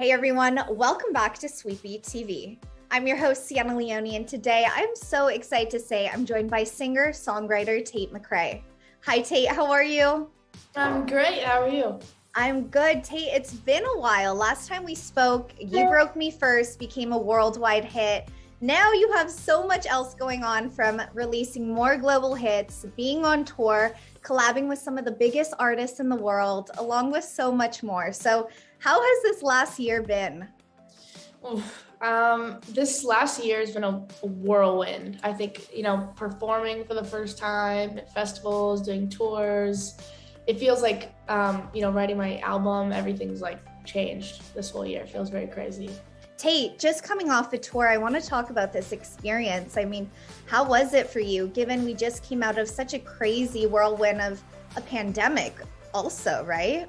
Hey everyone, welcome back to Sweety TV. I'm your host, Sienna Leone, and today I'm so excited to say I'm joined by singer-songwriter Tate McRae. Hi Tate, how are you? I'm great, how are you? I'm good. Tate, it's been a while. Last time we spoke, You Broke Me First became a worldwide hit. Now you have so much else going on, from releasing more global hits, being on tour, collabing with some of the biggest artists in the world, along with so much more. So how has this last year been? This last year has been a whirlwind. I think, performing for the first time at festivals, doing tours. It feels like, writing my album, everything's like changed this whole year. It feels very crazy. Tate, just coming off the tour, I want to talk about this experience. I mean, how was it for you, given we just came out of such a crazy whirlwind of a pandemic also, right?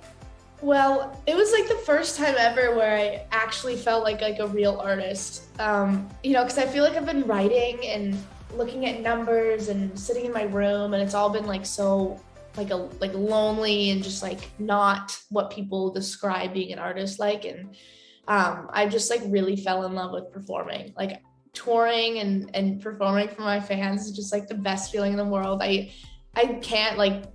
Well, it was like the first time ever where I actually felt like a real artist. Because I feel like I've been writing and looking at numbers and sitting in my room, and it's all been like so like lonely and just like not what people describe being an artist like. And I just like really fell in love with performing. Like touring and performing for my fans is just like the best feeling in the world. I can't like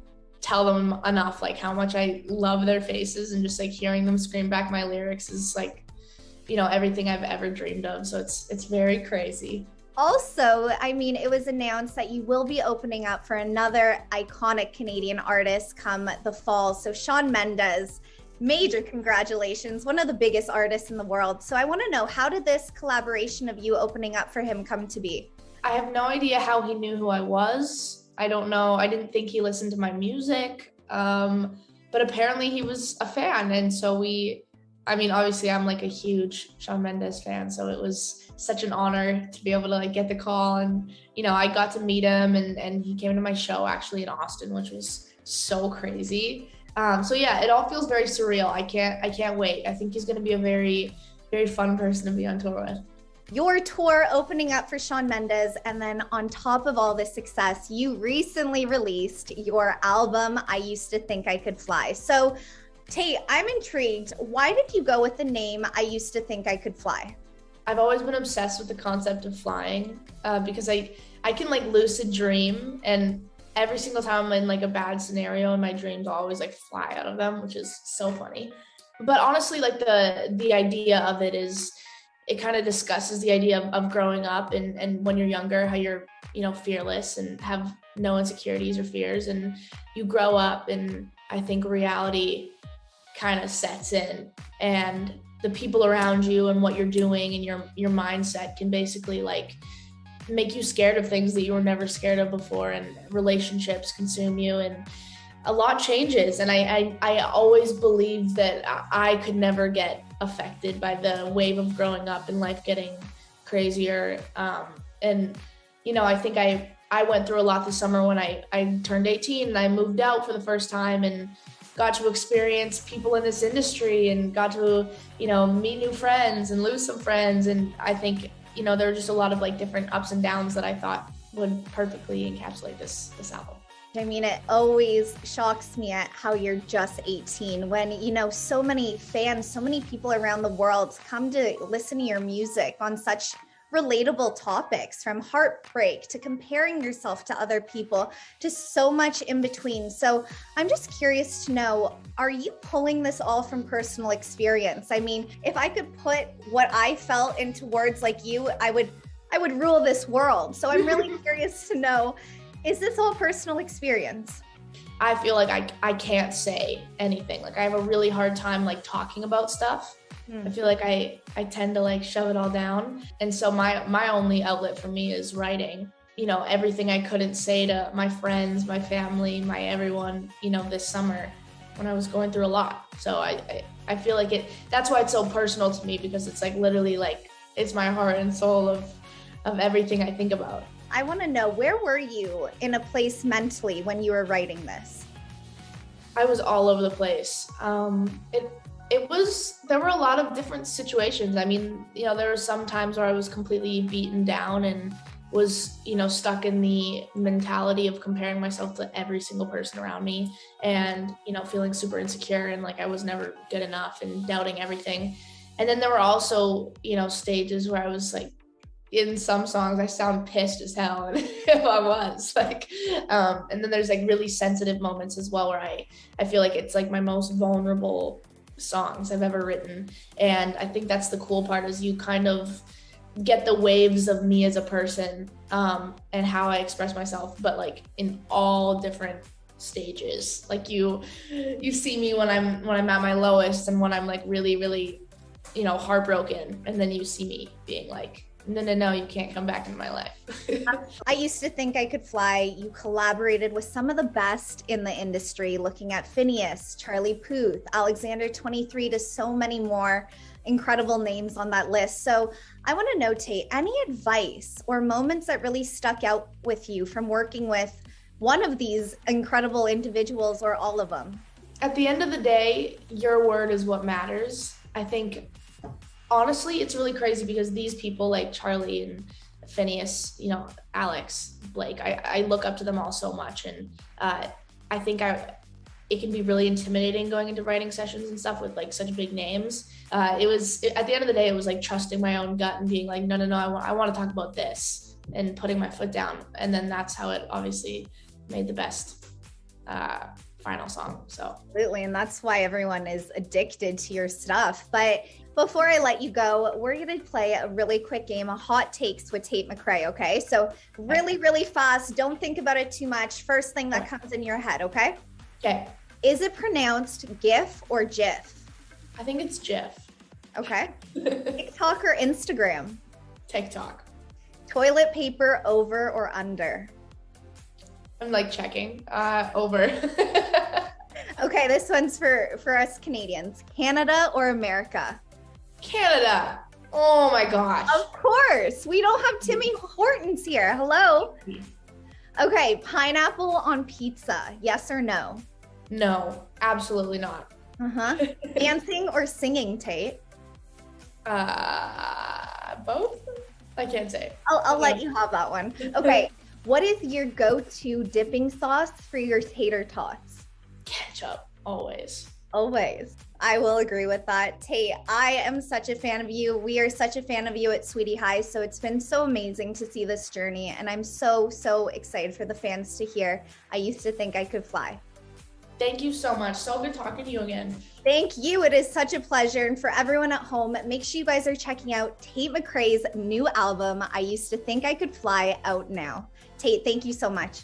tell them enough like how much I love their faces, and just like hearing them scream back my lyrics is like, everything I've ever dreamed of. So it's very crazy. Also, I mean, it was announced that you will be opening up for another iconic Canadian artist come the fall. So Shawn Mendes, major congratulations, one of the biggest artists in the world. So I want to know, how did this collaboration of you opening up for him come to be? I have no idea how he knew who I was. I don't know. I didn't think he listened to my music. But apparently he was a fan. And so obviously I'm like a huge Shawn Mendes fan. So it was such an honor to be able to like get the call. And, I got to meet him, and he came to my show actually in Austin, which was so crazy. So yeah, it all feels very surreal. I can't wait. I think he's going to be a very, very fun person to be on tour with. Your tour opening up for Shawn Mendes, and then on top of all this success, you recently released your album, I Used to Think I Could Fly. So Tate, I'm intrigued. Why did you go with the name I Used to Think I Could Fly? I've always been obsessed with the concept of flying because I can like lucid dream, and every single time I'm in like a bad scenario in my dreams, I'll always like fly out of them, which is so funny. But honestly, like the idea of it is, it kind of discusses the idea of growing up and when you're younger, how you're, fearless and have no insecurities or fears, and you grow up and I think reality kind of sets in, and the people around you and what you're doing and your mindset can basically like make you scared of things that you were never scared of before, and relationships consume you, and a lot changes. And I always believed that I could never get affected by the wave of growing up and life getting crazier. I think I went through a lot this summer when I turned 18 and I moved out for the first time and got to experience people in this industry and got to, meet new friends and lose some friends. And I think, there were just a lot of like different ups and downs that I thought would perfectly encapsulate this album. I mean, it always shocks me at how you're just 18 when, so many fans, so many people around the world come to listen to your music on such relatable topics, from heartbreak to comparing yourself to other people, just so much in between. So I'm just curious to know, are you pulling this all from personal experience? I mean, if I could put what I felt into words like you, I would rule this world. So I'm really curious to know, is this all personal experience? I feel like I can't say anything. Like I have a really hard time like talking about stuff. I feel like I tend to like shove it all down. And so my only outlet for me is writing. Everything I couldn't say to my friends, my family, my everyone, this summer when I was going through a lot. So I feel like that's why it's so personal to me, because it's like literally like it's my heart and soul of everything I think about. I want to know, where were you in a place mentally when you were writing this? I was all over the place. There were a lot of different situations. I mean, there were some times where I was completely beaten down and was, stuck in the mentality of comparing myself to every single person around me and, feeling super insecure and like I was never good enough and doubting everything. And then there were also, you know, stages where I was like, in some songs I sound pissed as hell, and if I was like, and then there's like really sensitive moments as well where I feel like it's like my most vulnerable songs I've ever written. And I think that's the cool part, is you kind of get the waves of me as a person, and how I express myself, but like in all different stages. Like you see me when I'm at my lowest, and when I'm like really, really, you know, heartbroken, and then you see me being like, no, you can't come back into my life. I used to think I could fly. You collaborated with some of the best in the industry, looking at Phineas, Charlie Puth, Alexander 23, to so many more incredible names on that list. So I want to know, Tate, any advice or moments that really stuck out with you from working with one of these incredible individuals, or all of them? At the end of the day, your word is what matters. I think, honestly, it's really crazy because these people like Charlie and Phineas, you know, Alex, Blake, I look up to them all so much. And I think it can be really intimidating going into writing sessions and stuff with like such big names. At the end of the day, it was like trusting my own gut and being like, no, I want to talk about this, and putting my foot down. And then that's how it obviously made the best final song. So absolutely. And that's why everyone is addicted to your stuff. But before I let you go, we're going to play a really quick game of hot takes with Tate McRae. Okay. So really, really fast. Don't think about it too much. First thing that comes in your head. Okay. Okay. Is it pronounced GIF or GIF? I think it's GIF. Okay. TikTok or Instagram? TikTok. Toilet paper over or under? I'm like checking. Over. Okay, this one's for us Canadians. Canada or America? Canada. Oh my gosh. Of course. We don't have Timmy Hortons here. Hello. Okay, pineapple on pizza. Yes or no? No, absolutely not. Dancing or singing, Tate? Both? I can't say. I'll let you have that one. Okay. What is your go-to dipping sauce for your tater tots? Ketchup, always. Always. I will agree with that. Tate, I am such a fan of you. We are such a fan of you at Sweety High. So it's been so amazing to see this journey. And I'm so excited for the fans to hear I used to think I could fly. Thank you so much. So good talking to you again. Thank you. It is such a pleasure. And for everyone at home, make sure you guys are checking out Tate McRae's new album, I Used to Think I Could Fly, out now. Tate, thank you so much.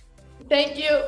Thank you.